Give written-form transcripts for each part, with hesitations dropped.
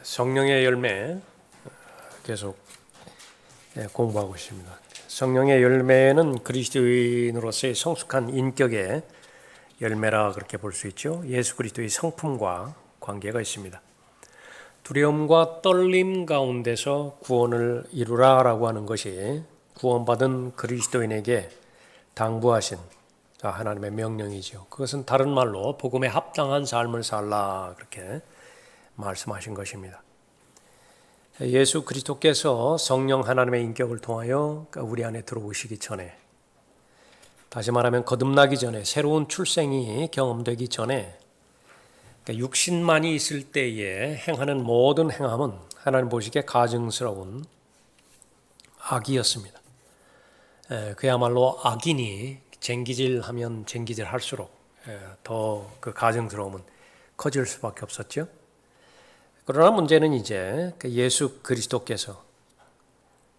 성령의 열매 계속 공부하고 있습니다. 성령의 열매는 그리스도인으로서의 성숙한 인격의 열매라 그렇게 볼 수 있죠. 예수 그리스도의 성품과 관계가 있습니다. 두려움과 떨림 가운데서 구원을 이루라라고 하는 것이 구원받은 그리스도인에게 당부하신 하나님의 명령이죠. 그것은 다른 말로 복음에 합당한 삶을 살라 그렇게 말씀하신 것입니다. 예수 그리스도께서 성령 하나님의 인격을 통하여 우리 안에 들어오시기 전에, 다시 말하면 거듭나기 전에, 새로운 출생이 경험되기 전에 육신만이 있을 때에 행하는 모든 행함은 하나님 보시기에 가증스러운 악이었습니다. 그야말로 악인이 쟁기질하면 쟁기질할수록 더 그 가증스러움은 커질 수밖에 없었죠. 그러나 문제는 이제 예수 그리스도께서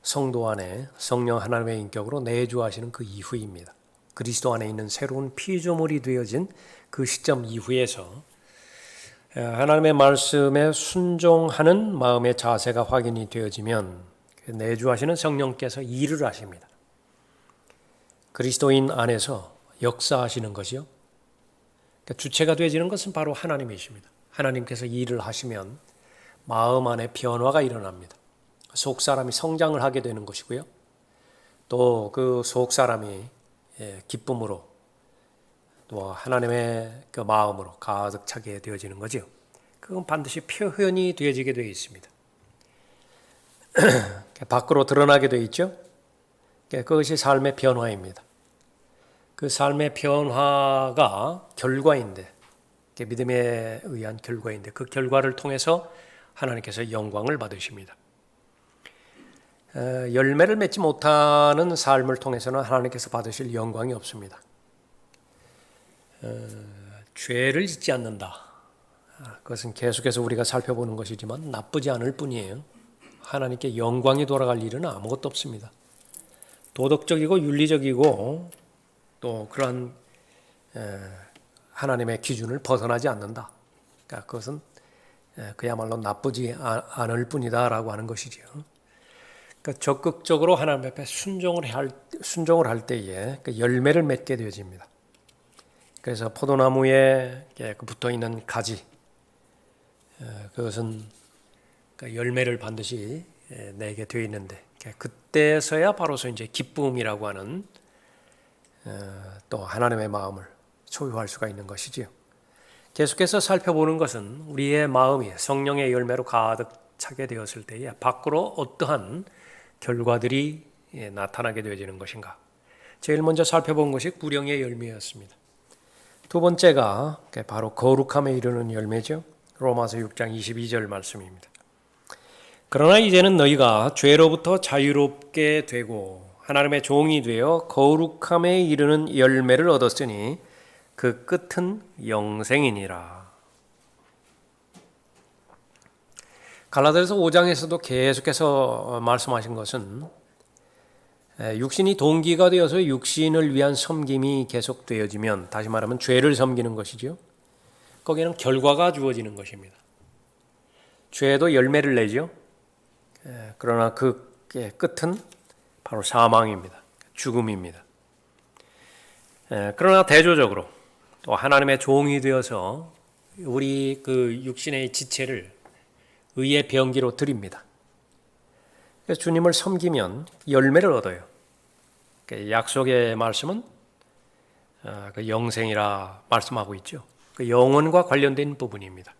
성도 안에 성령 하나님의 인격으로 내주하시는 그 이후입니다. 그리스도 안에 있는 새로운 피조물이 되어진 그 시점 이후에서 하나님의 말씀에 순종하는 마음의 자세가 확인이 되어지면 내주하시는 성령께서 일을 하십니다. 그리스도인 안에서 역사하시는 것이요. 주체가 되어지는 것은 바로 하나님이십니다. 하나님께서 일을 하시면 마음 안에 변화가 일어납니다. 속 사람이 성장을 하게 되는 것이고요. 또 그 속 사람이 기쁨으로 또 하나님의 그 마음으로 가득 차게 되어지는 거죠. 그건 반드시 표현이 되어지게 되어 있습니다. 밖으로 드러나게 되어 있죠. 그것이 삶의 변화입니다. 그 삶의 변화가 결과인데, 믿음에 의한 결과인데, 그 결과를 통해서 하나님께서 영광을 받으십니다. 열매를 맺지 못하는 삶을 통해서는 하나님께서 받으실 영광이 없습니다. 죄를 짓지 않는다. 그것은 계속해서 우리가 살펴보는 것이지만 나쁘지 않을 뿐이에요. 하나님께 영광이 돌아갈 일은 아무것도 없습니다. 도덕적이고 윤리적이고 또 그러한 하나님의 기준을 벗어나지 않는다. 그러니까 그것은 그야말로 나쁘지 않을 뿐이다라고 하는 것이죠. 그러니까 적극적으로 하나님 앞에 순종을 할 때에 그 열매를 맺게 되어집니다. 그래서 포도나무에 붙어 있는 가지, 그것은 열매를 반드시 내게 되어 있는데, 그때서야 바로서 이제 기쁨이라고 하는 또 하나님의 마음을 소유할 수가 있는 것이지요. 계속해서 살펴보는 것은 우리의 마음이 성령의 열매로 가득 차게 되었을 때에 밖으로 어떠한 결과들이 나타나게 되어지는 것인가. 제일 먼저 살펴본 것이 구령의 열매였습니다. 두 번째가 바로 거룩함에 이르는 열매죠. 로마서 6장 22절 말씀입니다. 그러나 이제는 너희가 죄로부터 자유롭게 되고 하나님의 종이 되어 거룩함에 이르는 열매를 얻었으니 그 끝은 영생이니라. 갈라디아서 5장에서도 계속해서 말씀하신 것은 육신이 동기가 되어서 육신을 위한 섬김이 계속되어지면, 다시 말하면 죄를 섬기는 것이죠. 거기에는 결과가 주어지는 것입니다. 죄도 열매를 내죠. 그러나 그 끝은 바로 사망입니다. 죽음입니다. 그러나 대조적으로 또 하나님의 종이 되어서 우리 그 육신의 지체를 의의 병기로 드립니다. 그래서 주님을 섬기면 열매를 얻어요. 약속의 말씀은 그 영생이라 말씀하고 있죠. 그 영혼과 관련된 부분입니다.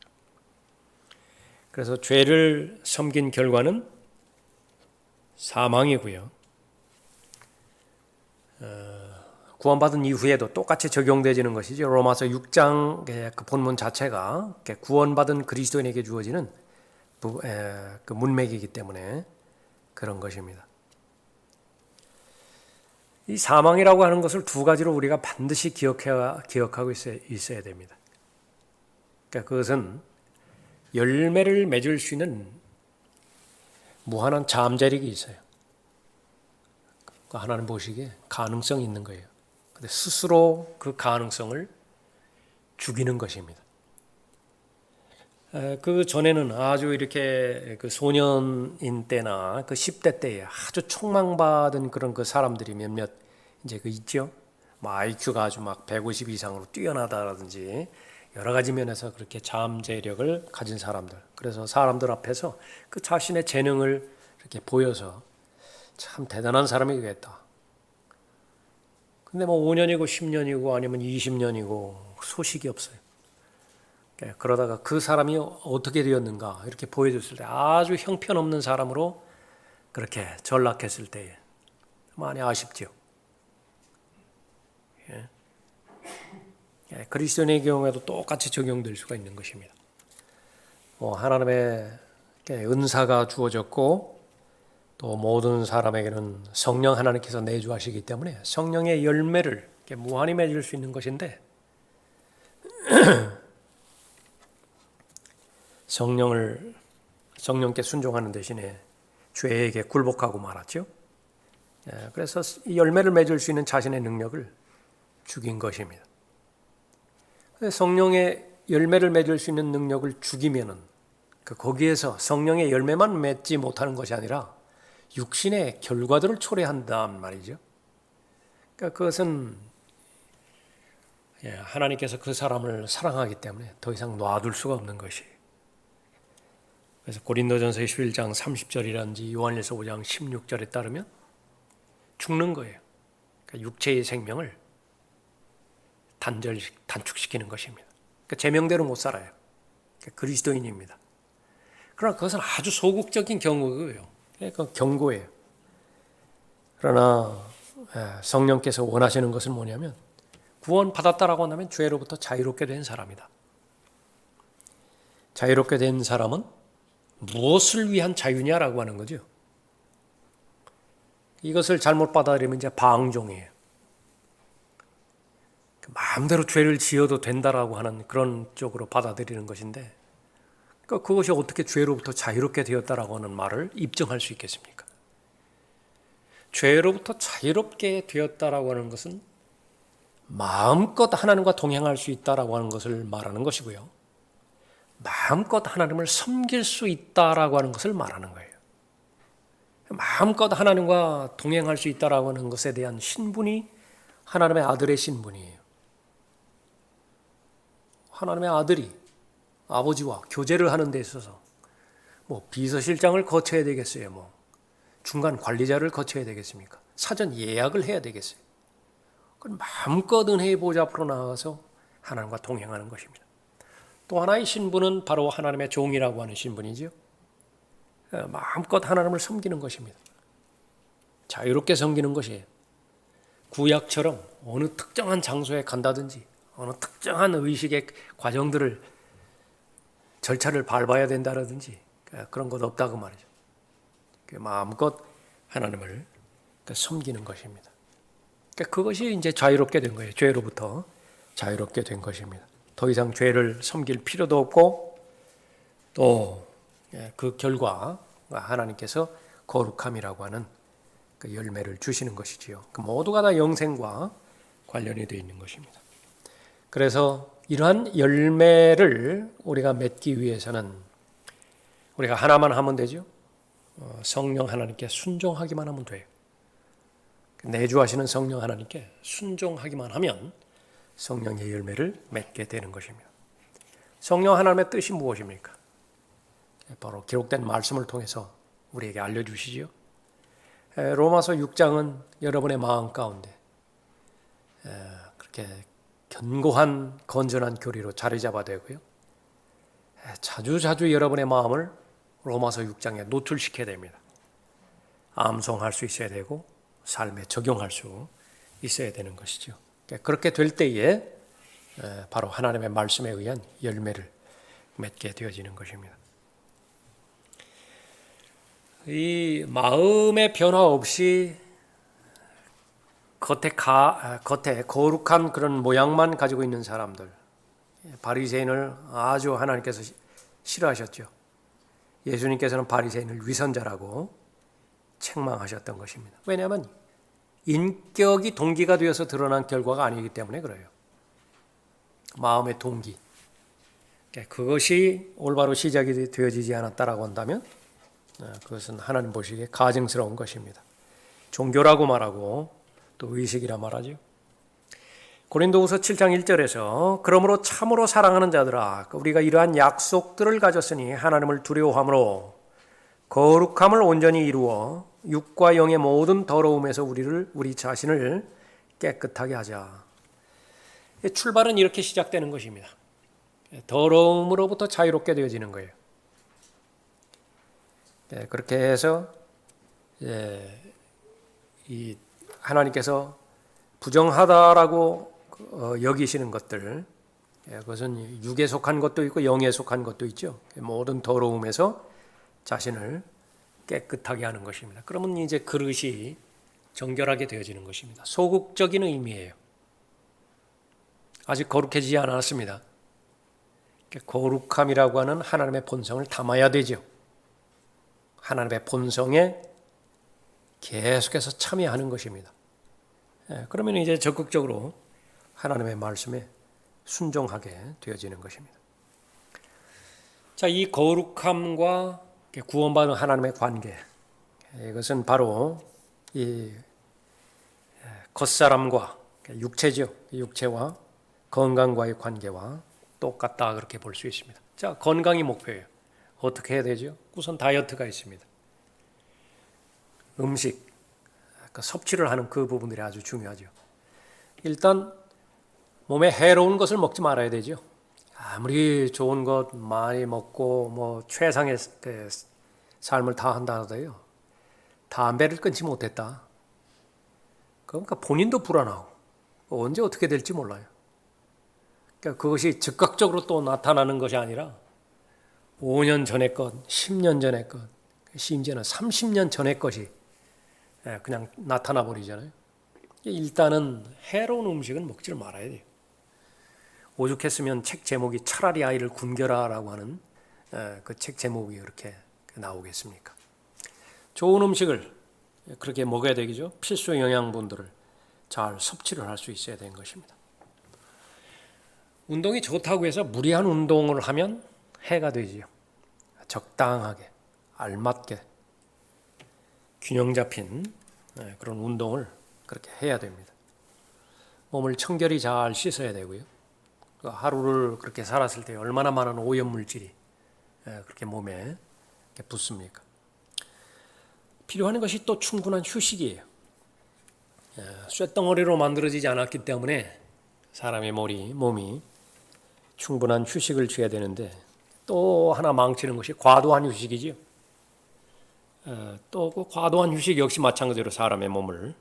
그래서 죄를 섬긴 결과는 사망이고요. 구원받은 이후에도 똑같이 적용되어지는 것이죠. 로마서 6장 그 본문 자체가 구원받은 그리스도인에게 주어지는 그 문맥이기 때문에 그런 것입니다. 이 사망이라고 하는 것을 두 가지로 우리가 반드시 기억하고 있어야 됩니다. 그러니까 그것은 열매를 맺을 수 있는 무한한 잠재력이 있어요. 하나님 보시기에 가능성이 있는 거예요. 근데 스스로 그 가능성을 죽이는 것입니다. 그 전에는 아주 이렇게 그 소년인 때나 그 10대 때에 아주 촉망받은 그런 그 사람들이 몇몇 이제 그 있죠. 뭐 IQ가 아주 막 150 이상으로 뛰어나다라든지 여러 가지 면에서 그렇게 잠재력을 가진 사람들. 그래서 사람들 앞에서 그 자신의 재능을 이렇게 보여서 참 대단한 사람이 되겠다. 근데 뭐 5년이고 10년이고 아니면 20년이고 소식이 없어요. 그러다가 그 사람이 어떻게 되었는가 이렇게 보여줬을 때 아주 형편없는 사람으로 그렇게 전락했을 때에 많이 아쉽죠. 그리스도인의 경우에도 똑같이 적용될 수가 있는 것입니다. 하나님의 은사가 주어졌고 또 모든 사람에게는 성령 하나님께서 내주하시기 때문에 성령의 열매를 무한히 맺을 수 있는 것인데 성령께 순종하는 대신에 죄에게 굴복하고 말았죠. 그래서 이 열매를 맺을 수 있는 자신의 능력을 죽인 것입니다. 성령의 열매를 맺을 수 있는 능력을 죽이면은 거기에서 성령의 열매만 맺지 못하는 것이 아니라 육신의 결과들을 초래한단 말이죠. 그러니까 그것은 하나님께서 그 사람을 사랑하기 때문에 더 이상 놔둘 수가 없는 것이. 그래서 고린도전서 11장 30절이라든지 요한일서 5장 16절에 따르면 죽는 거예요. 그러니까 육체의 생명을 단축시키는 것입니다. 그러니까 제명대로 못 살아요. 그러니까 그리스도인입니다. 그러나 그것은 아주 소극적인 경우예요. 그러니까 경고예요. 그러나 성령께서 원하시는 것은 뭐냐면 구원받았다라고 한다면 죄로부터 자유롭게 된 사람이다. 자유롭게 된 사람은 무엇을 위한 자유냐라고 하는 거죠. 이것을 잘못 받아들이면 이제 방종이에요. 마음대로 죄를 지어도 된다라고 하는 그런 쪽으로 받아들이는 것인데 그것이 어떻게 죄로부터 자유롭게 되었다라고 하는 말을 입증할 수 있겠습니까? 죄로부터 자유롭게 되었다라고 하는 것은 마음껏 하나님과 동행할 수 있다라고 하는 것을 말하는 것이고요. 마음껏 하나님을 섬길 수 있다라고 하는 것을 말하는 거예요. 마음껏 하나님과 동행할 수 있다라고 하는 것에 대한 신분이 하나님의 아들의 신분이에요. 하나님의 아들이 아버지와 교제를 하는 데 있어서 뭐 비서실장을 거쳐야 되겠어요? 뭐 중간 관리자를 거쳐야 되겠습니까? 사전 예약을 해야 되겠어요? 그건 마음껏 은혜의 보좌 앞으로 나가서 하나님과 동행하는 것입니다. 또 하나의 신분은 바로 하나님의 종이라고 하는 신분이죠. 마음껏 하나님을 섬기는 것입니다. 자유롭게 섬기는 것이에요. 구약처럼 어느 특정한 장소에 간다든지 어느 특정한 의식의 과정들을 절차를 밟아야 된다든지 그런 것 없다고 말이죠. 마음껏 하나님을 섬기는 것입니다. 그것이 이제 자유롭게 된 거예요. 죄로부터 자유롭게 된 것입니다. 더 이상 죄를 섬길 필요도 없고 또 그 결과 하나님께서 거룩함이라고 하는 그 열매를 주시는 것이지요. 그 모두가 다 영생과 관련이 되어 있는 것입니다. 그래서 이러한 열매를 우리가 맺기 위해서는 우리가 하나만 하면 되죠. 성령 하나님께 순종하기만 하면 돼요. 내주하시는 성령 하나님께 순종하기만 하면 성령의 열매를 맺게 되는 것입니다. 성령 하나님의 뜻이 무엇입니까? 바로 기록된 말씀을 통해서 우리에게 알려주시죠. 로마서 6장은 여러분의 마음 가운데 그렇게 견고한 건전한 교리로 자리 잡아야 되고요. 자주 여러분의 마음을 로마서 6장에 노출시켜야 됩니다. 암송할 수 있어야 되고 삶에 적용할 수 있어야 되는 것이죠. 그렇게 될 때에 바로 하나님의 말씀에 의한 열매를 맺게 되어지는 것입니다. 이 마음의 변화 없이 겉에 거룩한 그런 모양만 가지고 있는 사람들, 바리새인을 아주 하나님께서 싫어하셨죠. 예수님께서는 바리새인을 위선자라고 책망하셨던 것입니다. 왜냐하면 인격이 동기가 되어서 드러난 결과가 아니기 때문에 그래요. 마음의 동기, 그것이 올바로 시작이 되어지지 않았다라고 한다면 그것은 하나님 보시기에 가증스러운 것입니다. 종교라고 말하고 또 의식이라 말하죠. 고린도후서 7장 1절에서 그러므로 참으로 사랑하는 자들아 우리가 이러한 약속들을 가졌으니 하나님을 두려워함으로 거룩함을 온전히 이루어 육과 영의 모든 더러움에서 우리 자신을 깨끗하게 하자. 출발은 이렇게 시작되는 것입니다. 더러움으로부터 자유롭게 되어지는 거예요. 그렇게 해서 이 하나님께서 부정하다라고 여기시는 것들, 그것은 육에 속한 것도 있고 영에 속한 것도 있죠. 모든 더러움에서 자신을 깨끗하게 하는 것입니다. 그러면 이제 그릇이 정결하게 되어지는 것입니다. 소극적인 의미예요. 아직 거룩해지지 않았습니다. 거룩함이라고 하는 하나님의 본성을 담아야 되죠. 하나님의 본성에 계속해서 참여하는 것입니다. 그러면 이제 적극적으로 하나님의 말씀에 순종하게 되어지는 것입니다. 자, 이 거룩함과 구원받은 하나님의 관계, 이것은 바로 이 겉사람과 육체죠. 육체와 건강과의 관계와 똑같다 그렇게 볼 수 있습니다. 자, 건강이 목표예요. 어떻게 해야 되죠? 우선 다이어트가 있습니다. 음식, 섭취를 하는 그 부분들이 아주 중요하죠. 일단 몸에 해로운 것을 먹지 말아야 되죠. 아무리 좋은 것 많이 먹고 뭐 최상의 삶을 다 한다 하더라도 담배를 끊지 못했다. 그러니까 본인도 불안하고 언제 어떻게 될지 몰라요. 그러니까 그것이 즉각적으로 또 나타나는 것이 아니라 5년 전의 것, 10년 전의 것, 심지어는 30년 전의 것이 그냥 나타나 버리잖아요. 일단은 해로운 음식은 먹지를 말아야 돼요. 오죽했으면 책 제목이 차라리 아이를 굶겨라라고 하는 그 책 제목이 이렇게 나오겠습니까? 좋은 음식을 그렇게 먹어야 되겠죠. 필수 영양분들을 잘 섭취를 할 수 있어야 되는 것입니다. 운동이 좋다고 해서 무리한 운동을 하면 해가 되지요. 적당하게, 알맞게, 균형 잡힌 그런 운동을 그렇게 해야 됩니다. 몸을 청결히 잘 씻어야 되고요. 하루를 그렇게 살았을 때 얼마나 많은 오염물질이 그렇게 몸에 붙습니까? 필요한 것이 또 충분한 휴식이에요. 쇳덩어리로 만들어지지 않았기 때문에 사람의 몸이 충분한 휴식을 취해야 되는데 또 하나 망치는 것이 과도한 휴식이지요. 또 그 과도한 휴식 역시 마찬가지로 사람의 몸을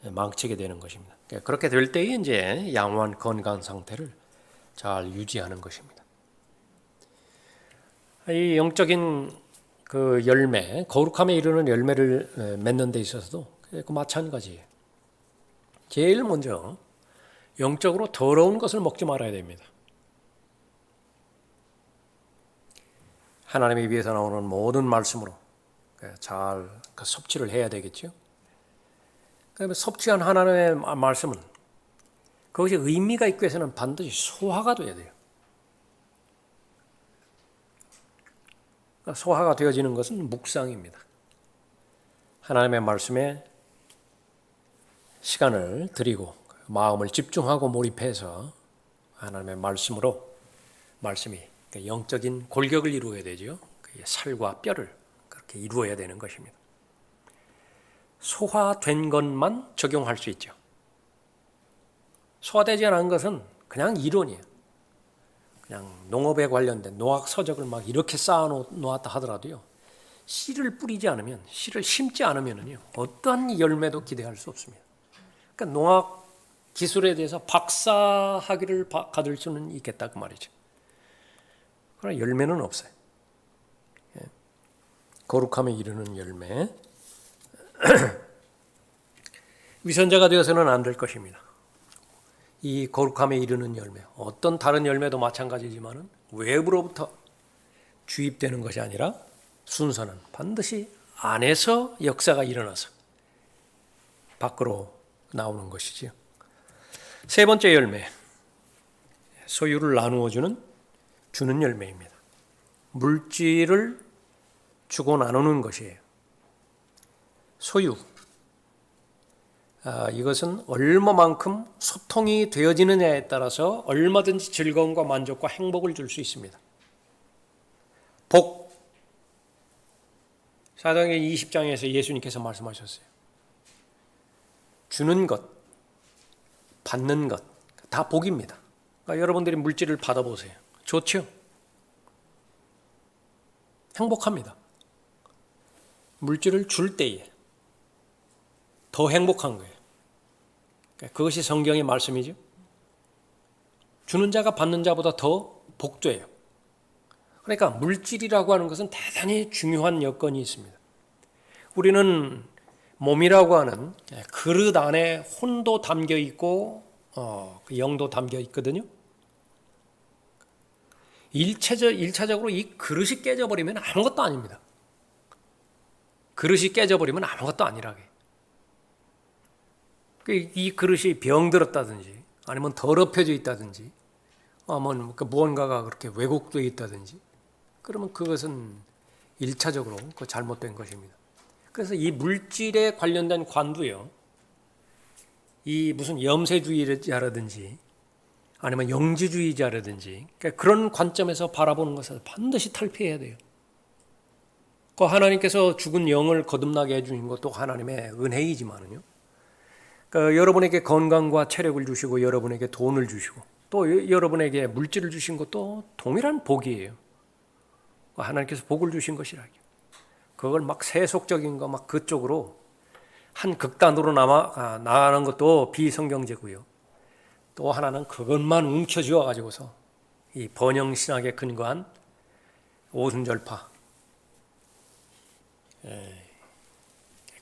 망치게 되는 것입니다. 그렇게 될 때에 이제 양호한 건강 상태를 잘 유지하는 것입니다. 이 영적인 그 열매, 거룩함에 이르는 열매를 맺는 데 있어서도 그 마찬가지예요. 제일 먼저 영적으로 더러운 것을 먹지 말아야 됩니다. 하나님에 위해서 나오는 모든 말씀으로 잘 섭취를 해야 되겠죠. 그러면 섭취한 하나님의 말씀은 그것이 의미가 있기 위해서는 반드시 소화가 돼야 돼요. 소화가 되어지는 것은 묵상입니다. 하나님의 말씀에 시간을 드리고 마음을 집중하고 몰입해서 하나님의 말씀이 영적인 골격을 이루어야 되죠. 살과 뼈를 그렇게 이루어야 되는 것입니다. 소화된 것만 적용할 수 있죠. 소화되지 않은 것은 그냥 이론이에요. 그냥 농업에 관련된 농학 서적을 막 이렇게 쌓아 놓았다 하더라도요. 씨를 뿌리지 않으면, 씨를 심지 않으면요, 어떠한 열매도 기대할 수 없습니다. 그러니까 농학 기술에 대해서 박사 학위를 받을 수는 있겠다 그 말이죠. 그러나 열매는 없어요. 거룩함에 이르는 열매. 위선자가 되어서는 안 될 것입니다. 이 거룩함에 이르는 열매, 어떤 다른 열매도 마찬가지지만 외부로부터 주입되는 것이 아니라 순서는 반드시 안에서 역사가 일어나서 밖으로 나오는 것이지요. 세 번째 열매, 소유를 나누어주는 주는 열매입니다. 물질을 주고 나누는 것이에요. 소유. 이것은 얼마만큼 소통이 되어지느냐에 따라서 얼마든지 즐거움과 만족과 행복을 줄 수 있습니다. 복. 사도행전 20장에서 예수님께서 말씀하셨어요. 주는 것, 받는 것, 다 복입니다. 그러니까 여러분들이 물질을 받아보세요. 좋죠? 행복합니다. 물질을 줄 때에 더 행복한 거예요. 그것이 성경의 말씀이죠. 주는 자가 받는 자보다 더 복되어요. 그러니까 물질이라고 하는 것은 대단히 중요한 여건이 있습니다. 우리는 몸이라고 하는 그릇 안에 혼도 담겨 있고 영도 담겨 있거든요. 일차적으로 이 그릇이 깨져버리면 아무것도 아닙니다. 그릇이 깨져버리면 아무것도 아니라게. 이 그릇이 병들었다든지 아니면 더럽혀져 있다든지 무언가가 그렇게 왜곡되어 있다든지 그러면 그것은 일차적으로 잘못된 것입니다. 그래서 이 물질에 관련된 관도요. 이 무슨 염세주의자라든지 아니면 영지주의자라든지 그런 관점에서 바라보는 것을 반드시 탈피해야 돼요. 그 하나님께서 죽은 영을 거듭나게 해주신 것도 하나님의 은혜이지만은요. 그러니까 여러분에게 건강과 체력을 주시고 여러분에게 돈을 주시고 또 여러분에게 물질을 주신 것도 동일한 복이에요. 하나님께서 복을 주신 것이라요. 그걸 막 세속적인 거 막 그쪽으로 한 극단으로 나가는 것도 비성경제고요. 또 하나는 그것만 움켜쥐어 가지고서 이 번영신학에 근거한 오순절파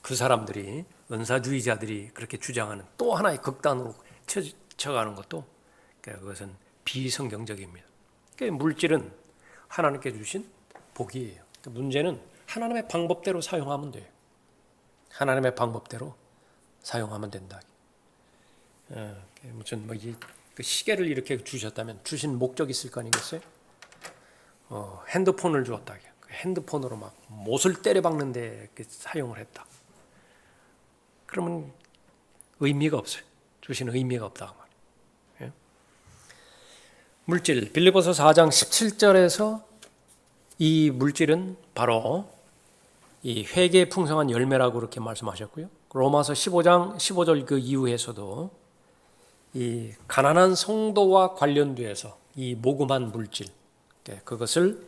그 사람들이 은사주의자들이 그렇게 주장하는 또 하나의 극단으로 쳐가는 것도 그것은 비성경적입니다. 물질은 하나님께 주신 복이에요. 문제는 하나님의 방법대로 사용하면 돼요. 하나님의 방법대로 사용하면 된다. 무슨 그 시계를 이렇게 주셨다면 주신 목적이 있을 거 아니겠어요? 핸드폰을 주었다. 핸드폰으로 막 못을 때려박는데 사용을 했다. 그러면 의미가 없어요. 주신 의미가 없다 말이에요. 물질 빌립보서 4장 17절에서 이 물질은 바로 이 회개의 풍성한 열매라고 그렇게 말씀하셨고요. 로마서 15장 15절 그 이후에서도 이 가난한 성도와 관련돼서 이 모금한 물질 그것을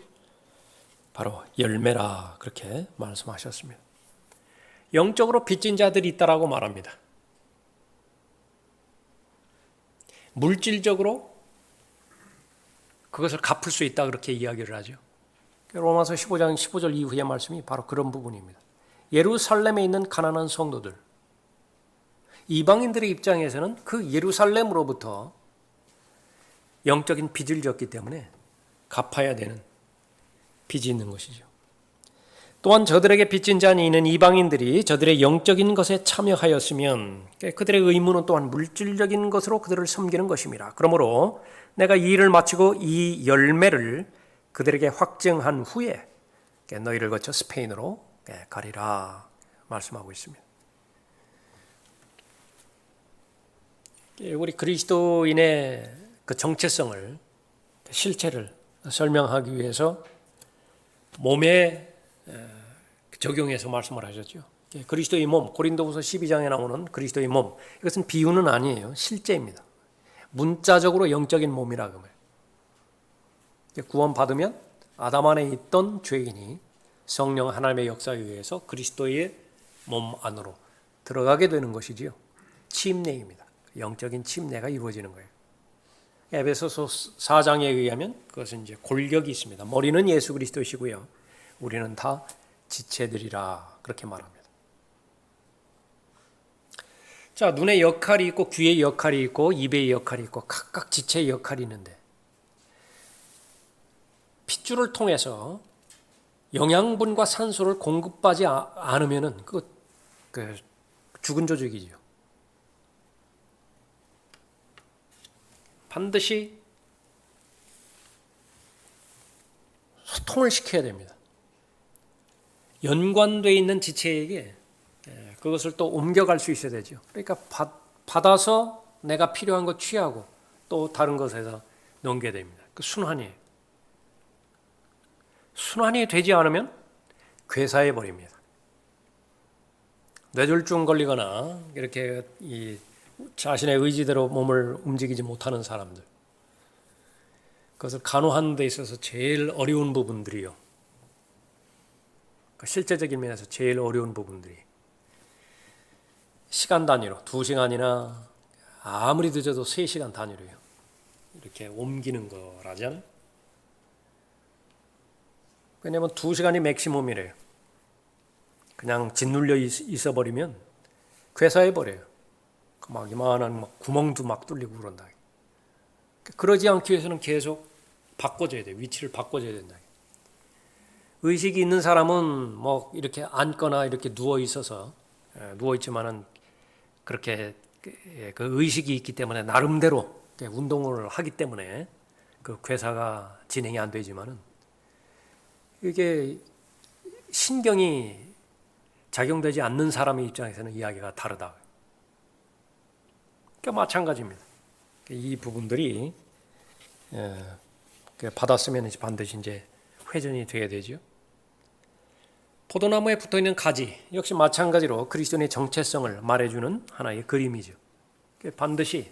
바로 열매라 그렇게 말씀하셨습니다. 영적으로 빚진 자들이 있다라고 말합니다. 물질적으로 그것을 갚을 수 있다 그렇게 이야기를 하죠. 로마서 15장 15절 이후의 말씀이 바로 그런 부분입니다. 예루살렘에 있는 가난한 성도들, 이방인들의 입장에서는 그 예루살렘으로부터 영적인 빚을 졌기 때문에 갚아야 되는 빚이 있는 것이죠. 또한 저들에게 빚진 자니 이는 이방인들이 저들의 영적인 것에 참여하였으면 그들의 의무는 또한 물질적인 것으로 그들을 섬기는 것입니다. 그러므로 내가 이 일을 마치고 이 열매를 그들에게 확증한 후에 너희를 거쳐 스페인으로 가리라 말씀하고 있습니다. 우리 그리스도인의 그 정체성을 실체를 설명하기 위해서 몸에 적용해서 말씀을 하셨죠. 그리스도의 몸, 고린도후서 12장에 나오는 그리스도의 몸, 이것은 비유는 아니에요. 실제입니다. 문자적으로 영적인 몸이라고 해요. 구원받으면 아담 안에 있던 죄인이 성령 하나님의 역사에 의해서 그리스도의 몸 안으로 들어가게 되는 것이지요. 침례입니다. 영적인 침례가 이루어지는 거예요. 에베소서 4장에 의하면 그것은 이제 골격이 있습니다. 머리는 예수 그리스도시고요. 우리는 다 지체들이라 그렇게 말합니다. 자, 눈의 역할이 있고 귀의 역할이 있고 입의 역할이 있고 각각 지체의 역할이 있는데 핏줄을 통해서 영양분과 산소를 공급하지 않으면은 그 죽은 조직이죠. 반드시 소통을 시켜야 됩니다. 연관되어 있는 지체에게 그것을 또 옮겨갈 수 있어야 되죠. 그러니까 받아서 내가 필요한 거 취하고 또 다른 것에서 넘겨야 됩니다. 그 순환이에요. 순환이 되지 않으면 괴사해 버립니다. 뇌졸중 걸리거나 이렇게 자신의 의지대로 몸을 움직이지 못하는 사람들, 그것을 간호하는 데 있어서 제일 어려운 부분들이요. 실제적인 면에서 제일 어려운 부분들이 시간 단위로 2시간이나 아무리 늦어도 3시간 단위로요. 이렇게 옮기는 거라잖아요. 왜냐하면 2시간이 맥시멈이래요. 그냥 짓눌려 있어버리면 괴사해버려요. 막 이만한 구멍도 막 뚫리고 그런다. 그러지 않기 위해서는 계속 바꿔줘야 돼요. 위치를 바꿔줘야 된다. 의식이 있는 사람은 뭐 이렇게 앉거나 이렇게 누워 있어서 누워 있지만은 그렇게 그 의식이 있기 때문에 나름대로 운동을 하기 때문에 그 괴사가 진행이 안 되지만은 이게 신경이 작용되지 않는 사람의 입장에서는 이야기가 다르다. 그러니까 마찬가지입니다. 이 부분들이 받았으면 반드시 이제 회전이 돼야 되죠. 포도나무에 붙어있는 가지 역시 마찬가지로 그리스도인의 정체성을 말해주는 하나의 그림이죠. 반드시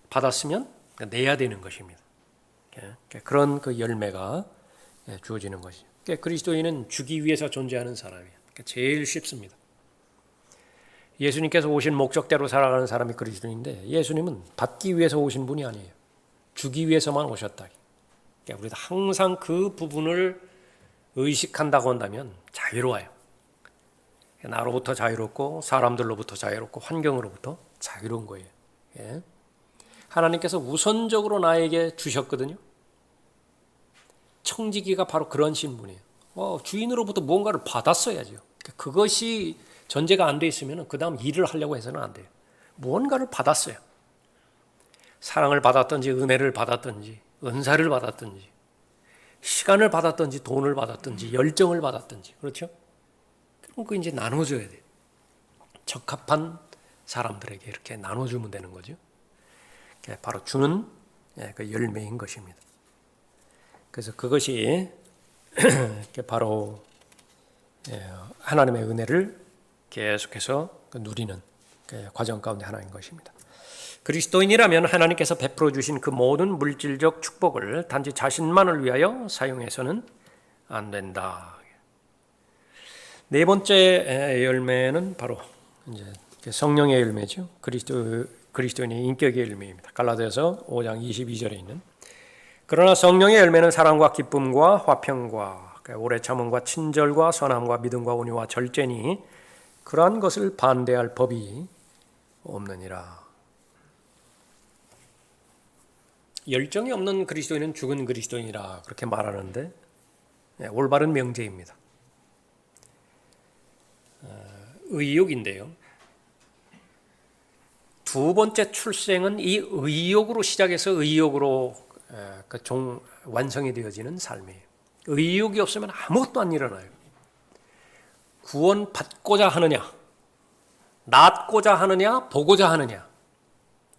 받았으면 내야 되는 것입니다. 그런 그 열매가 주어지는 것이죠. 그리스도인은 주기 위해서 존재하는 사람이에요. 제일 쉽습니다. 예수님께서 오신 목적대로 살아가는 사람이 그리스도인인데 예수님은 받기 위해서 오신 분이 아니에요. 주기 위해서만 오셨다. 우리도 항상 그 부분을 의식한다고 한다면 자유로워요. 나로부터 자유롭고 사람들로부터 자유롭고 환경으로부터 자유로운 거예요. 하나님께서 우선적으로 나에게 주셨거든요. 청지기가 바로 그런 신분이에요. 주인으로부터 무언가를 받았어야죠. 그것이 전제가 안 돼 있으면 그 다음 일을 하려고 해서는 안 돼요. 무언가를 받았어요. 사랑을 받았든지 은혜를 받았든지 은사를 받았든지 시간을 받았든지 돈을 받았든지 열정을 받았든지 그렇죠? 그럼 그 이제 나눠줘야 돼요. 적합한 사람들에게 이렇게 나눠주면 되는 거죠. 바로 주는 그 열매인 것입니다. 그래서 그것이 바로 하나님의 은혜를 계속해서 누리는 과정 가운데 하나인 것입니다. 그리스도인이라면 하나님께서 베풀어 주신 그 모든 물질적 축복을 단지 자신만을 위하여 사용해서는 안 된다. 네 번째 열매는 바로 이제 성령의 열매죠. 그리스도인의 인격의 열매입니다. 갈라디아서 5장 22절에 있는 그러나 성령의 열매는 사랑과 기쁨과 화평과 오래 참음과 친절과 선함과 믿음과 온유와 절제니 그러한 것을 반대할 법이 없느니라. 열정이 없는 그리스도인은 죽은 그리스도인이라 그렇게 말하는데 올바른 명제입니다. 의욕인데요. 두 번째 출생은 이 의욕으로 시작해서 의욕으로 완성이 되어지는 삶이에요. 의욕이 없으면 아무것도 안 일어나요. 구원 받고자 하느냐, 낳고자 하느냐, 보고자 하느냐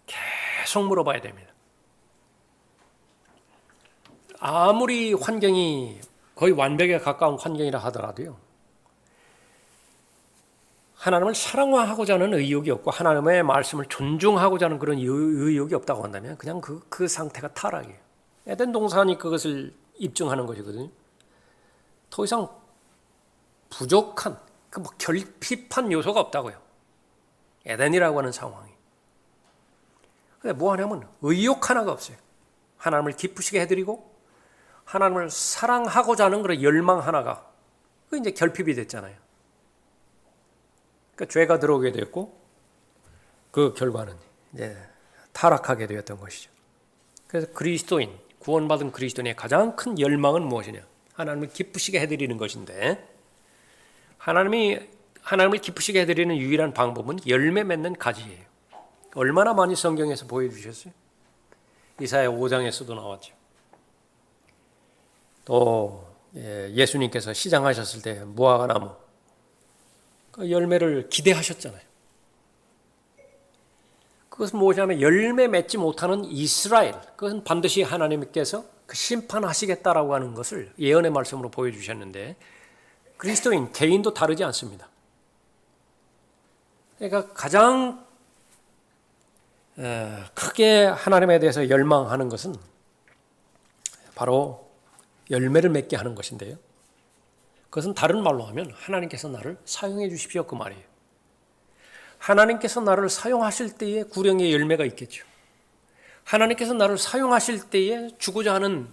계속 물어봐야 됩니다. 아무리 환경이 거의 완벽에 가까운 환경이라 하더라도요. 하나님을 사랑하고자 하는 의욕이 없고 하나님의 말씀을 존중하고자 하는 그런 의욕이 없다고 한다면 그냥 그 상태가 타락이에요. 에덴 동산이 그것을 입증하는 것이거든요. 더 이상 부족한, 결핍한 요소가 없다고요. 에덴이라고 하는 상황이. 근데 뭐 하냐면 의욕 하나가 없어요. 하나님을 기쁘시게 해드리고 하나님을 사랑하고자 하는 그런 열망 하나가 그 이제 결핍이 됐잖아요. 그러니까 죄가 들어오게 됐고 그 결과는 이제 타락하게 되었던 것이죠. 그래서 그리스도인, 구원받은 그리스도인의 가장 큰 열망은 무엇이냐? 하나님을 기쁘시게 해드리는 것인데 하나님을 기쁘시게 해드리는 유일한 방법은 열매 맺는 가지예요. 얼마나 많이 성경에서 보여주셨어요? 이사야 5장에서도 나왔죠. 또 예수님께서 시장하셨을 때 무화과 나무 그 열매를 기대하셨잖아요. 그것은 무엇이냐면 열매 맺지 못하는 이스라엘, 그것은 반드시 하나님께서 그 심판하시겠다라고 하는 것을 예언의 말씀으로 보여주셨는데 그리스도인 개인도 다르지 않습니다. 그러니까 가장 크게 하나님에 대해서 열망하는 것은 바로 열매를 맺게 하는 것인데요. 그것은 다른 말로 하면 하나님께서 나를 사용해 주십시오 그 말이에요. 하나님께서 나를 사용하실 때에 구령의 열매가 있겠죠. 하나님께서 나를 사용하실 때에 주고자 하는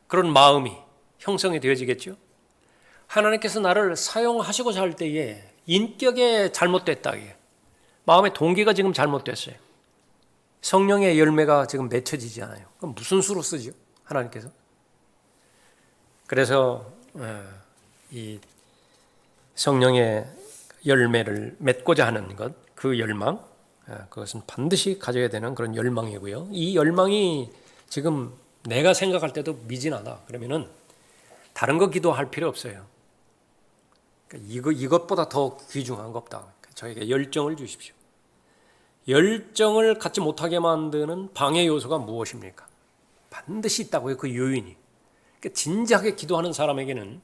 그런 마음이 형성이 되어지겠죠. 하나님께서 나를 사용하시고자 할 때에 인격에 잘못됐다. 마음의 동기가 지금 잘못됐어요. 성령의 열매가 지금 맺혀지지 않아요. 그럼 무슨 수로 쓰죠? 하나님께서. 그래서 이 성령의 열매를 맺고자 하는 것, 그 열망, 그것은 반드시 가져야 되는 그런 열망이고요. 이 열망이 지금 내가 생각할 때도 미진하다. 그러면은 다른 거 기도할 필요 없어요. 그러니까 이것보다 더 귀중한 거 없다. 저에게 열정을 주십시오. 열정을 갖지 못하게 만드는 방해 요소가 무엇입니까? 반드시 있다고요. 그 요인이. 그러니까 진지하게 기도하는 사람에게는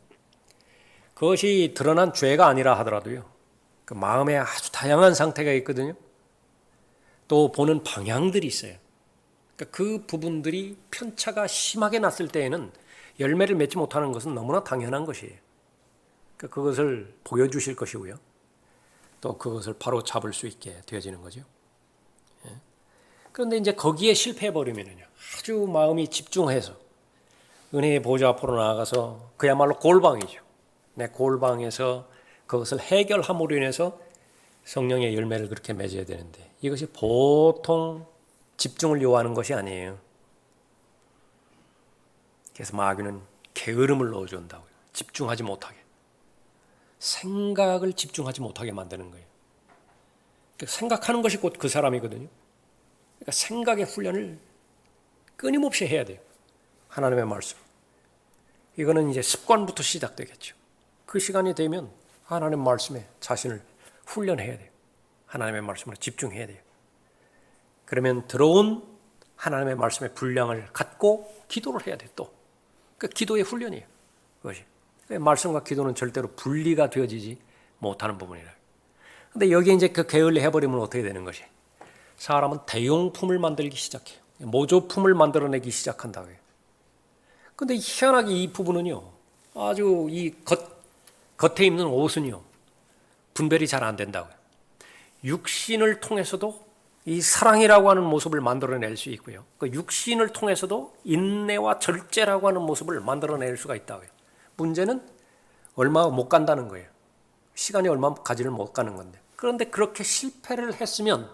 그것이 드러난 죄가 아니라 하더라도요. 그 마음에 아주 다양한 상태가 있거든요. 또 보는 방향들이 있어요. 그러니까 그 부분들이 편차가 심하게 났을 때에는 열매를 맺지 못하는 것은 너무나 당연한 것이에요. 그러니까 그것을 보여주실 것이고요. 또 그것을 바로 잡을 수 있게 되어지는 거죠. 그런데 이제 거기에 실패해버리면요. 아주 마음이 집중해서 은혜의 보좌 앞으로 나아가서 그야말로 골방이죠. 내 골방에서 그것을 해결함으로 인해서 성령의 열매를 그렇게 맺어야 되는데 이것이 보통 집중을 요하는 것이 아니에요. 그래서 마귀는 게으름을 넣어준다고요. 집중하지 못하게. 생각을 집중하지 못하게 만드는 거예요. 그러니까 생각하는 것이 곧 그 사람이거든요. 그러니까 생각의 훈련을 끊임없이 해야 돼요. 하나님의 말씀. 이거는 이제 습관부터 시작되겠죠. 그 시간이 되면 하나님 말씀에 자신을 훈련해야 돼요. 하나님의 말씀으로 집중해야 돼요. 그러면 들어온 하나님의 말씀의 분량을 갖고 기도를 해야 돼요. 또. 그 기도의 훈련이에요. 그것이. 말씀과 기도는 절대로 분리가 되어지지 못하는 부분이라. 근데 여기에 이제 그 게을리 해버리면 어떻게 되는 것이? 사람은 대용품을 만들기 시작해요. 모조품을 만들어내기 시작한다고요. 근데 희한하게 이 부분은요, 아주 이 겉에 입는 옷은요, 분별이 잘 안 된다고요. 육신을 통해서도 이 사랑이라고 하는 모습을 만들어낼 수 있고요. 그 육신을 통해서도 인내와 절제라고 하는 모습을 만들어낼 수가 있다고요. 문제는 얼마 못 간다는 거예요. 시간이 얼마 가지를 못 가는 건데. 그런데 그렇게 실패를 했으면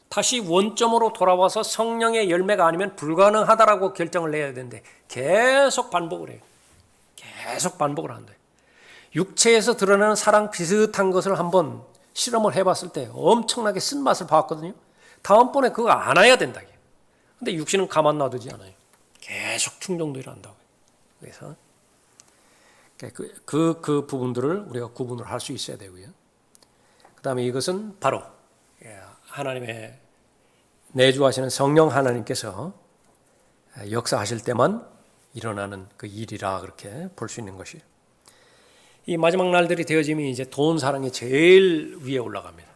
다시 원점으로 돌아와서 성령의 열매가 아니면 불가능하다라고 결정을 내야 되는데 계속 반복을 해요. 계속 반복을 한다. 육체에서 드러나는 사랑 비슷한 것을 한번 실험을 해봤을 때 엄청나게 쓴맛을 봤거든요. 다음번에 그거 안 해야 된다. 근데 육신은 가만 놔두지 않아요. 계속 충동들을 한다고. 그래서 그 부분들을 우리가 구분을 할 수 있어야 되고요. 그 다음에 이것은 바로 하나님의 내주하시는 성령 하나님께서 역사하실 때만 일어나는 그 일이라 그렇게 볼 수 있는 것이에요. 이 마지막 날들이 되어지면 이제 돈 사랑이 제일 위에 올라갑니다.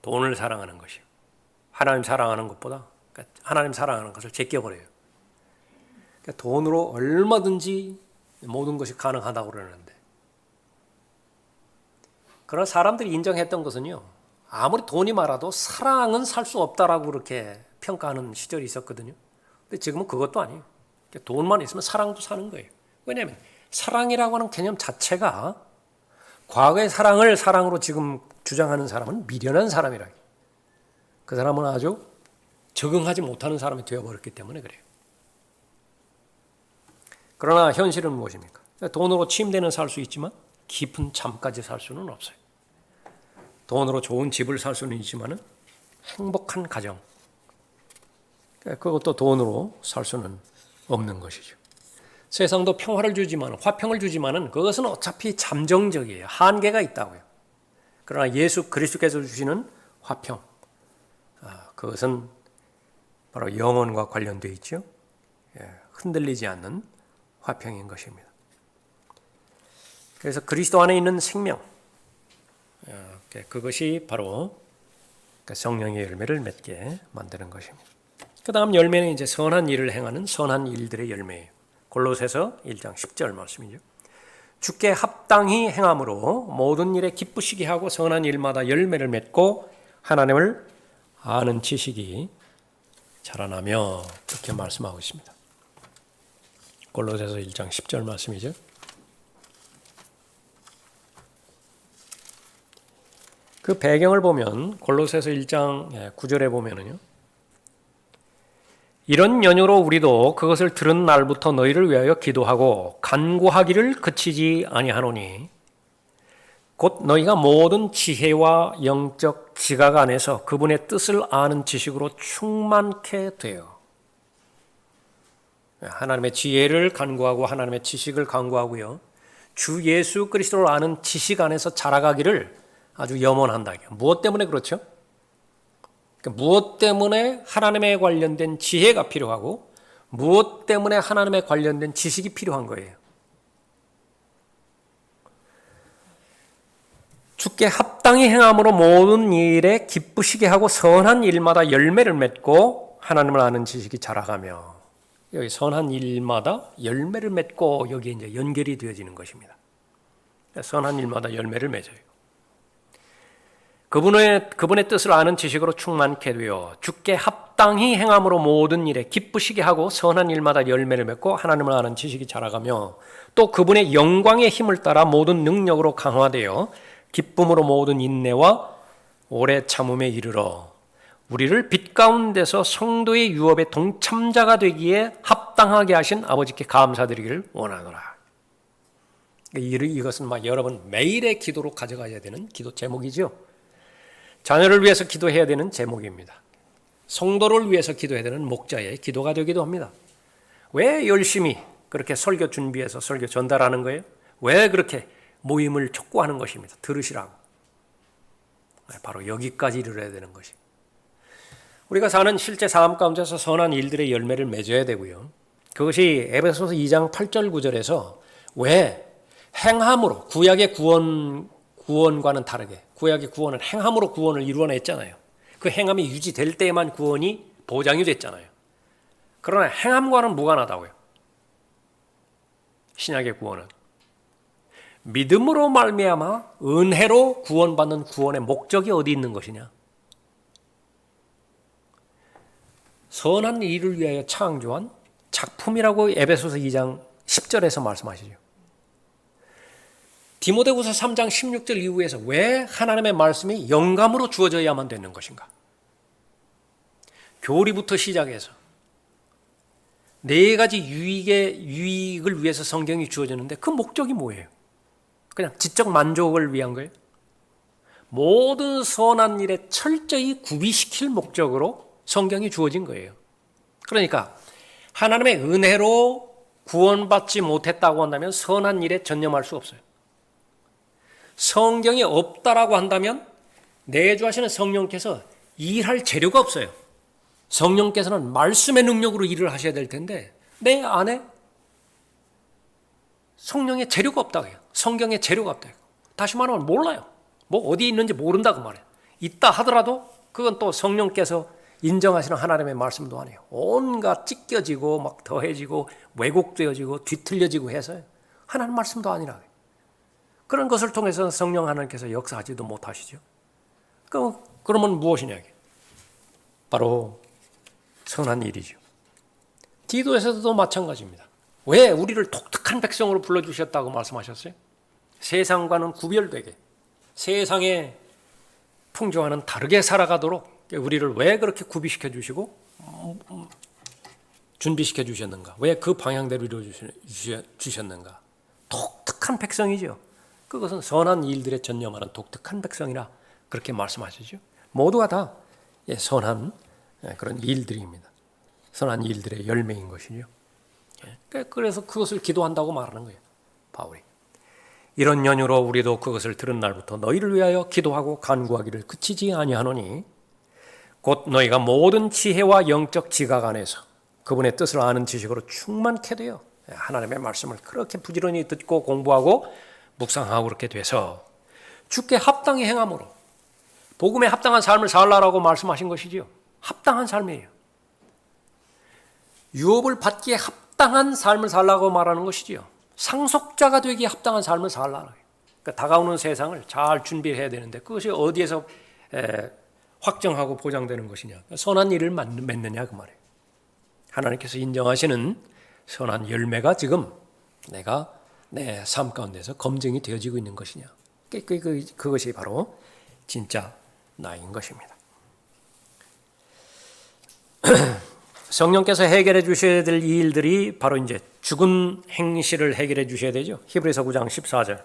돈을 사랑하는 것이요. 하나님 사랑하는 것보다 그러니까 하나님 사랑하는 것을 제껴버려요. 그러니까 돈으로 얼마든지 모든 것이 가능하다고 그러는데 그러나 사람들이 인정했던 것은요. 아무리 돈이 많아도 사랑은 살 수 없다라고 그렇게 평가하는 시절이 있었거든요. 근데 지금은 그것도 아니에요. 돈만 있으면 사랑도 사는 거예요. 왜냐하면 사랑이라고 하는 개념 자체가 과거의 사랑을 사랑으로 지금 주장하는 사람은 미련한 사람이라. 그 사람은 아주 적응하지 못하는 사람이 되어버렸기 때문에 그래요. 그러나 현실은 무엇입니까? 돈으로 침대는 살 수 있지만 깊은 잠까지 살 수는 없어요. 돈으로 좋은 집을 살 수는 있지만 행복한 가정, 그것도 돈으로 살 수는 없는 것이죠. 세상도 평화를 주지만, 화평을 주지만은 그것은 어차피 잠정적이에요. 한계가 있다고요. 그러나 예수 그리스도께서 주시는 화평, 그것은 바로 영혼과 관련되어 있죠. 흔들리지 않는 화평인 것입니다. 그래서 그리스도 안에 있는 생명, 그것이 바로 성령의 열매를 맺게 만드는 것입니다. 그 다음 열매는 이제 선한 일을 행하는 선한 일들의 열매예요. 골로새서 1장 10절 말씀이죠. 주께 합당히 행함으로 모든 일에 기쁘시게 하고 선한 일마다 열매를 맺고 하나님을 아는 지식이 자라나며, 그렇게 말씀하고 있습니다. 골로새서 1장 10절 말씀이죠. 그 배경을 보면 골로새서 1장 9절에 보면은요. 이런 연유로 우리도 그것을 들은 날부터 너희를 위하여 기도하고 간구하기를 그치지 아니하노니 곧 너희가 모든 지혜와 영적 지각 안에서 그분의 뜻을 아는 지식으로 충만케 되어, 하나님의 지혜를 간구하고 하나님의 지식을 간구하고요, 주 예수 그리스도를 아는 지식 안에서 자라가기를 아주 염원한다. 무엇 때문에 그렇죠? 무엇 때문에 하나님에 관련된 지혜가 필요하고 무엇 때문에 하나님에 관련된 지식이 필요한 거예요. 주께 합당히 행함으로 모든 일에 기쁘시게 하고 선한 일마다 열매를 맺고 하나님을 아는 지식이 자라가며, 여기 선한 일마다 열매를 맺고 여기에 이제 연결이 되어지는 것입니다. 선한 일마다 열매를 맺어요. 그분의 뜻을 아는 지식으로 충만케 되어 주께 합당히 행함으로 모든 일에 기쁘시게 하고 선한 일마다 열매를 맺고 하나님을 아는 지식이 자라가며, 또 그분의 영광의 힘을 따라 모든 능력으로 강화되어 기쁨으로 모든 인내와 오래 참음에 이르러 우리를 빛 가운데서 성도의 유업의 동참자가 되기에 합당하게 하신 아버지께 감사드리기를 원하노라. 이것은 여러분 매일의 기도로 가져가야 되는 기도 제목이죠. 자녀를 위해서 기도해야 되는 제목입니다. 성도를 위해서 기도해야 되는 목자의 기도가 되기도 합니다. 왜 열심히 그렇게 설교 준비해서 설교 전달하는 거예요? 왜 그렇게 모임을 촉구하는 것입니다. 들으시라고. 바로 여기까지 이르러야 되는 것이. 우리가 사는 실제 삶 가운데서 선한 일들의 열매를 맺어야 되고요. 그것이 에베소서 2장 8절 9절에서 왜 행함으로, 구약의 구원과는 다르게 구약의 구원은 행함으로 구원을 이루어냈잖아요. 그 행함이 유지될 때에만 구원이 보장이 됐잖아요. 그러나 행함과는 무관하다고요. 신약의 구원은 믿음으로 말미암아 은혜로 구원받는 구원의 목적이 어디 있는 것이냐? 선한 일을 위하여 창조한 작품이라고 에베소서 2장 10절에서 말씀하시죠. 디모데후서 3장 16절 이후에서 왜 하나님의 말씀이 영감으로 주어져야만 되는 것인가? 교리부터 시작해서 네 가지 유익을 위해서 성경이 주어졌는데 그 목적이 뭐예요? 그냥 지적 만족을 위한 거예요? 모든 선한 일에 철저히 구비시킬 목적으로 성경이 주어진 거예요. 그러니까 하나님의 은혜로 구원받지 못했다고 한다면 선한 일에 전념할 수 없어요. 성경이 없다라고 한다면 내주하시는 성령께서 일할 재료가 없어요. 성령께서는 말씀의 능력으로 일을 하셔야 될 텐데 내 안에 성령의 재료가 없다고 해요. 성경의 재료가 없다고 해요. 다시 말하면 몰라요. 뭐 어디 있는지 모른다고 말해요. 있다 하더라도 그건 또 성령께서 인정하시는 하나님의 말씀도 아니에요. 온갖 찢겨지고 막 더해지고 왜곡되어지고 뒤틀려지고 해서 하나님 말씀도 아니라고 해요. 그런 것을 통해서 성령 하나님께서 역사하지도 못하시죠. 그러면 무엇이냐? 바로 선한 일이죠. 디도에서도 마찬가지입니다. 왜 우리를 독특한 백성으로 불러주셨다고 말씀하셨어요? 세상과는 구별되게, 세상의 풍조와는 다르게 살아가도록 우리를 왜 그렇게 구비시켜 주시고 준비시켜 주셨는가? 왜 그 방향대로 이루어주셨는가? 독특한 백성이죠. 그것은 선한 일들에 전념하는 독특한 백성이라 그렇게 말씀하시죠. 모두가 다 선한 그런 일들입니다. 선한 일들의 열매인 것이죠. 그래서 그것을 기도한다고 말하는 거예요, 바울이. 이런 연유로 우리도 그것을 들은 날부터 너희를 위하여 기도하고 간구하기를 그치지 아니하노니 곧 너희가 모든 지혜와 영적 지각 안에서 그분의 뜻을 아는 지식으로 충만케 되어 하나님의 말씀을 그렇게 부지런히 듣고 공부하고 묵상하고 그렇게 돼서 주께 합당히 행함으로 복음에 합당한 삶을 살라라고 말씀하신 것이지요. 합당한 삶이에요. 유업을 받기에 합당한 삶을 살라고 말하는 것이지요. 상속자가 되기에 합당한 삶을 살라. 그러니까 다가오는 세상을 잘 준비해야 되는데 그것이 어디에서 확정하고 보장되는 것이냐? 선한 일을 맺느냐 그 말이에요. 하나님께서 인정하시는 선한 열매가 지금 내가 내 삶 가운데서 검증이 되어지고 있는 것이냐? 그것이 바로 진짜 나인 것입니다. 성령께서 해결해 주셔야 될 이 일들이 바로 이제 죽은 행실을 해결해 주셔야 되죠. 히브리서 9장 14절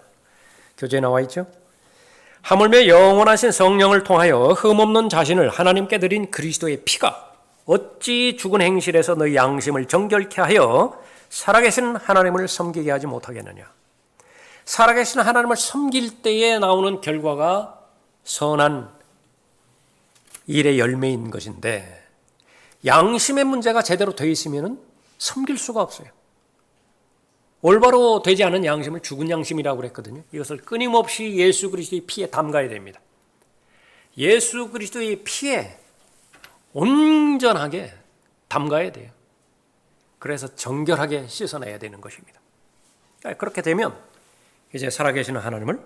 교재에 나와 있죠. 하물며 영원하신 성령을 통하여 흠없는 자신을 하나님께 드린 그리스도의 피가 어찌 죽은 행실에서 너희 양심을 정결케 하여 살아계신 하나님을 섬기게 하지 못하겠느냐. 살아계신 하나님을 섬길 때에 나오는 결과가 선한 일의 열매인 것인데 양심의 문제가 제대로 되어 있으면 섬길 수가 없어요. 올바로 되지 않은 양심을 죽은 양심이라고 그랬거든요. 이것을 끊임없이 예수 그리스도의 피에 담가야 됩니다. 예수 그리스도의 피에 온전하게 담가야 돼요. 그래서 정결하게 씻어내야 되는 것입니다. 그렇게 되면 이제 살아계시는 하나님을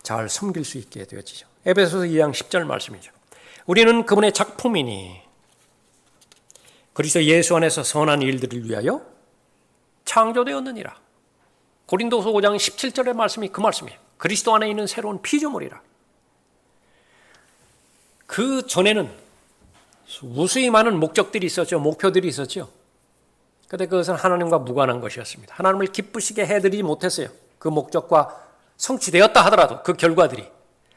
잘 섬길 수 있게 되어지죠. 에베소서 2장 10절 말씀이죠. 우리는 그분의 작품이니 그리스도 예수 안에서 선한 일들을 위하여 창조되었느니라. 고린도서 5장 17절의 말씀이 그 말씀이에요. 그리스도 안에 있는 새로운 피조물이라. 그 전에는 무수히 많은 목적들이 있었죠. 목표들이 있었죠. 그런데 그것은 하나님과 무관한 것이었습니다. 하나님을 기쁘시게 해드리지 못했어요. 그 목적과 성취되었다 하더라도 그 결과들이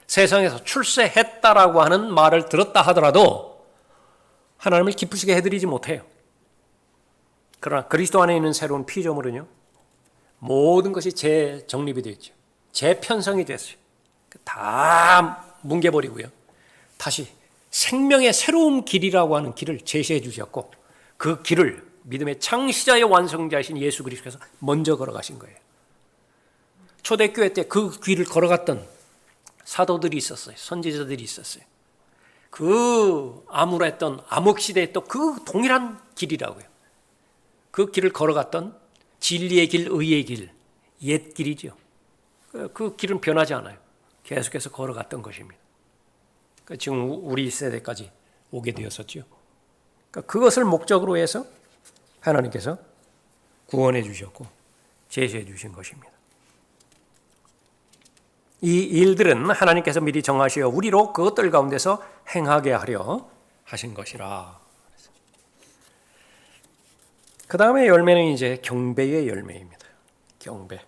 세상에서 출세했다라고 하는 말을 들었다 하더라도 하나님을 기쁘시게 해드리지 못해요. 그러나 그리스도 안에 있는 새로운 피조물은요. 모든 것이 재정립이 되어 있죠. 재편성이 됐어요. 다 뭉개버리고요. 다시 생명의 새로운 길이라고 하는 길을 제시해 주셨고 그 길을 믿음의 창시자의 완성자이신 예수 그리스도께서 먼저 걸어가신 거예요. 초대교회 때 그 길을 걸어갔던 사도들이 있었어요. 선지자들이 있었어요. 그 암울했던 암흑시대에 또 그 동일한 길이라고요. 그 길을 걸어갔던 진리의 길, 의의 길, 옛 길이죠. 그 길은 변하지 않아요. 계속해서 걸어갔던 것입니다. 지금 우리 세대까지 오게 되었었죠. 그것을 목적으로 해서 하나님께서 구원해 주셨고 제시해 주신 것입니다. 이 일들은 하나님께서 미리 정하시어 우리로 그것들 가운데서 행하게 하려 하신 것이라. 그 다음에 열매는 이제 경배의 열매입니다. 경배.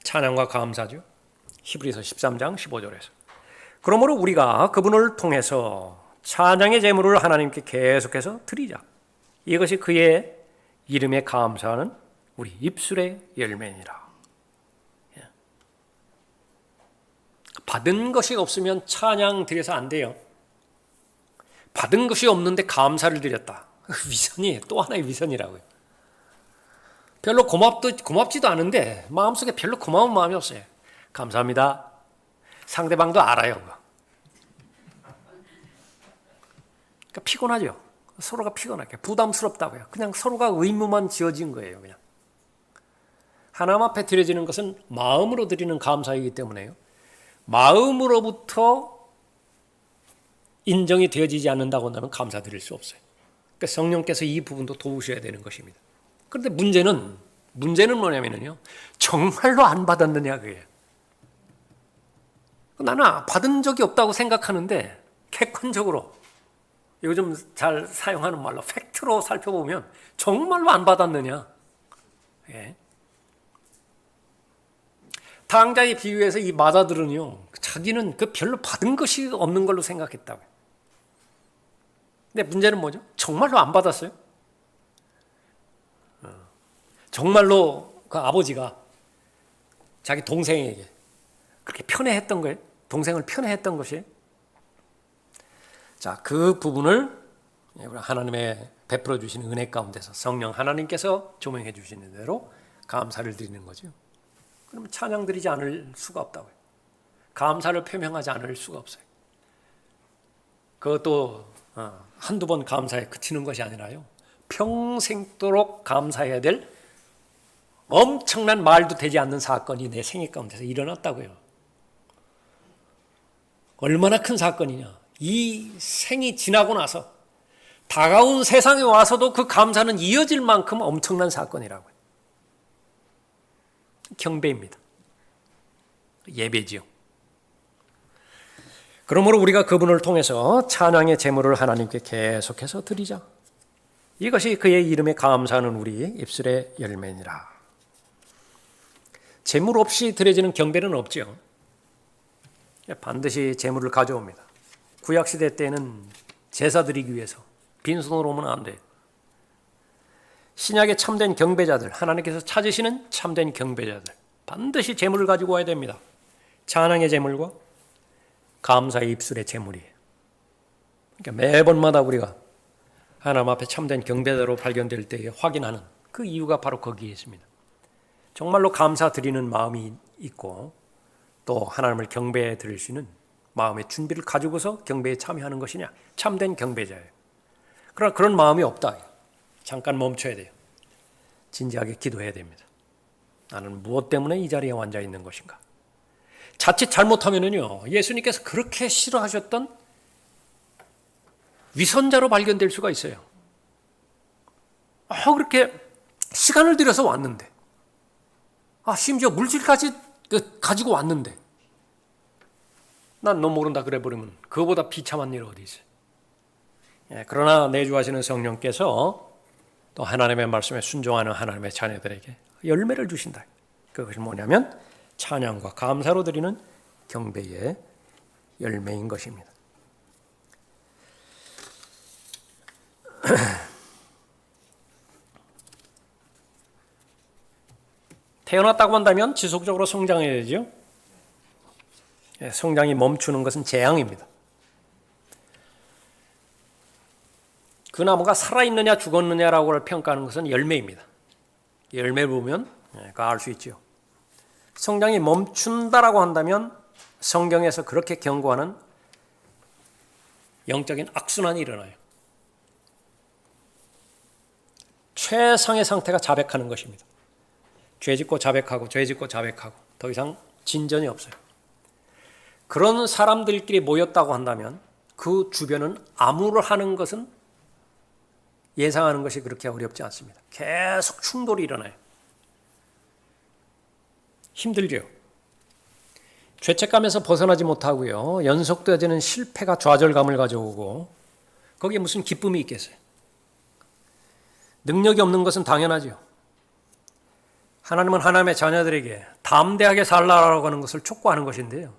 찬양과 감사죠. 히브리서 13장 15절에서. 그러므로 우리가 그분을 통해서 찬양의 제물을 하나님께 계속해서 드리자. 이것이 그의 이름에 감사하는 우리 입술의 열매니라. 받은 것이 없으면 찬양 드려서 안 돼요. 받은 것이 없는데 감사를 드렸다. 위선이에요. 또 하나의 위선이라고요. 별로 고맙지도 않은데 마음속에 별로 고마운 마음이 없어요. 감사합니다. 상대방도 알아요. 그러니까 피곤하죠. 서로가 피곤하게 부담스럽다고요. 그냥 서로가 의무만 지어진 거예요. 그냥 하나님 앞에 드려지는 것은 마음으로 드리는 감사이기 때문에요. 마음으로부터 인정이 되어지지 않는다고 한다면 감사드릴 수 없어요. 그러니까 성령께서 이 부분도 도우셔야 되는 것입니다. 그런데 문제는 뭐냐면요. 정말로 안 받았느냐 그게요. 나는 받은 적이 없다고 생각하는데 객관적으로 요즘 잘 사용하는 말로 팩트로 살펴보면 정말로 안 받았느냐. 예. 당자의 비유에서 이 마자들은요. 자기는 그 별로 받은 것이 없는 걸로 생각했다고요. 근데 문제는 뭐죠? 정말로 안 받았어요. 정말로 그 아버지가 자기 동생에게 그렇게 편애했던 거예요. 동생을 편애했던 것이. 자, 그 부분을 하나님의 베풀어 주시는 은혜 가운데서 성령 하나님께서 조명해 주시는 대로 감사를 드리는 거죠. 그러면 찬양 드리지 않을 수가 없다고요. 감사를 표명하지 않을 수가 없어요. 그것도 한두 번 감사에 그치는 것이 아니라요. 평생도록 감사해야 될 엄청난 말도 되지 않는 사건이 내 생애 가운데서 일어났다고요. 얼마나 큰 사건이냐. 이 생이 지나고 나서 다가온 세상에 와서도 그 감사는 이어질 만큼 엄청난 사건이라고요. 경배입니다. 예배지요. 그러므로 우리가 그분을 통해서 찬양의 제물을 하나님께 계속해서 드리자. 이것이 그의 이름에 감사하는 우리 입술의 열매니라. 제물 없이 드려지는 경배는 없죠. 반드시 제물을 가져옵니다. 구약시대 때는 제사 드리기 위해서 빈손으로 오면 안 돼요. 신약의 참된 경배자들, 하나님께서 찾으시는 참된 경배자들, 반드시 제물을 가지고 와야 됩니다. 찬양의 제물과 감사의 입술의 제물이에요. 그러니까 매번마다 우리가 하나님 앞에 참된 경배자로 발견될 때에 확인하는 그 이유가 바로 거기에 있습니다. 정말로 감사드리는 마음이 있고 또 하나님을 경배해 드릴 수 있는 마음의 준비를 가지고서 경배에 참여하는 것이냐, 참된 경배자예요. 그러나 그런 마음이 없다. 잠깐 멈춰야 돼요. 진지하게 기도해야 됩니다. 나는 무엇 때문에 이 자리에 앉아 있는 것인가? 자칫 잘못하면은요, 예수님께서 그렇게 싫어하셨던 위선자로 발견될 수가 있어요. 그렇게 시간을 들여서 왔는데, 심지어 물질까지 가지고 왔는데, 난 너 모른다 그래 버리면 그거보다 비참한 일 어디 있어요? 그러나 내주하시는 성령께서 또 하나님의 말씀에 순종하는 하나님의 자녀들에게 열매를 주신다. 그것이 뭐냐면 찬양과 감사로 드리는 경배의 열매인 것입니다. 태어났다고 한다면 지속적으로 성장해야 되죠. 성장이 멈추는 것은 재앙입니다. 그 나무가 살아있느냐 죽었느냐라고 평가하는 것은 열매입니다. 열매를 보면 알 수 있죠. 성장이 멈춘다라고 한다면 성경에서 그렇게 경고하는 영적인 악순환이 일어나요. 최상의 상태가 자백하는 것입니다. 죄짓고 자백하고 죄짓고 자백하고 더 이상 진전이 없어요. 그런 사람들끼리 모였다고 한다면 그 주변은 암울을 하는 것은 예상하는 것이 그렇게 어렵지 않습니다. 계속 충돌이 일어나요. 힘들죠. 죄책감에서 벗어나지 못하고요. 연속되어지는 실패가 좌절감을 가져오고 거기에 무슨 기쁨이 있겠어요. 능력이 없는 것은 당연하죠. 하나님은 하나님의 자녀들에게 담대하게 살라라고 하는 것을 촉구하는 것인데요.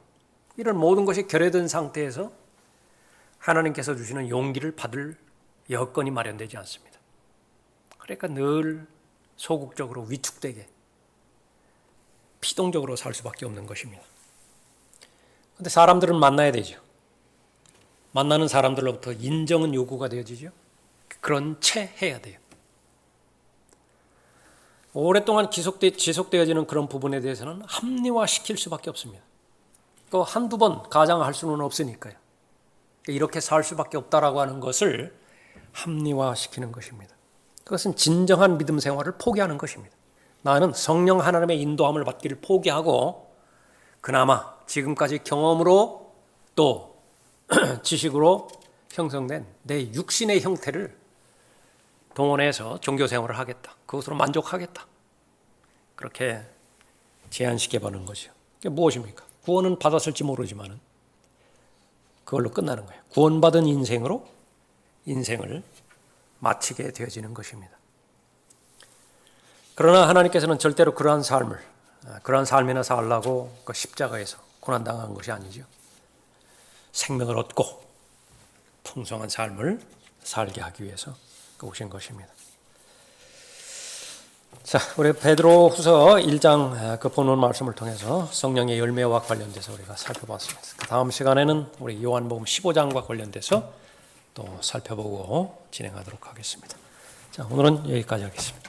이런 모든 것이 결여된 상태에서 하나님께서 주시는 용기를 받을 여건이 마련되지 않습니다. 그러니까 늘 소극적으로 위축되게 피동적으로 살 수밖에 없는 것입니다. 그런데 사람들은 만나야 되죠. 만나는 사람들로부터 인정은 요구가 되어지죠. 그런 채 해야 돼요. 오랫동안 지속되어지는 그런 부분에 대해서는 합리화시킬 수밖에 없습니다. 또 한두 번 가장할 수는 없으니까요. 이렇게 살 수밖에 없다라고 하는 것을 합리화시키는 것입니다. 그것은 진정한 믿음 생활을 포기하는 것입니다. 나는 성령 하나님의 인도함을 받기를 포기하고 그나마 지금까지 경험으로 또 지식으로 형성된 내 육신의 형태를 동원해서 종교 생활을 하겠다. 그것으로 만족하겠다. 그렇게 제한시켜보는 거죠. 그게 무엇입니까? 구원은 받았을지 모르지만 그걸로 끝나는 거예요. 구원받은 인생으로 인생을 마치게 되어지는 것입니다. 그러나 하나님께서는 절대로 그러한 삶이나 살라고 그 십자가에서 고난당한 것이 아니죠. 생명을 얻고 풍성한 삶을 살게 하기 위해서 오신 것입니다. 자, 우리 베드로후서 1장 그 본문 말씀을 통해서 성령의 열매와 관련돼서 우리가 살펴봤습니다. 그 다음 시간에는 우리 요한복음 15장과 관련돼서 또 살펴보고 진행하도록 하겠습니다. 자, 오늘은 여기까지 하겠습니다.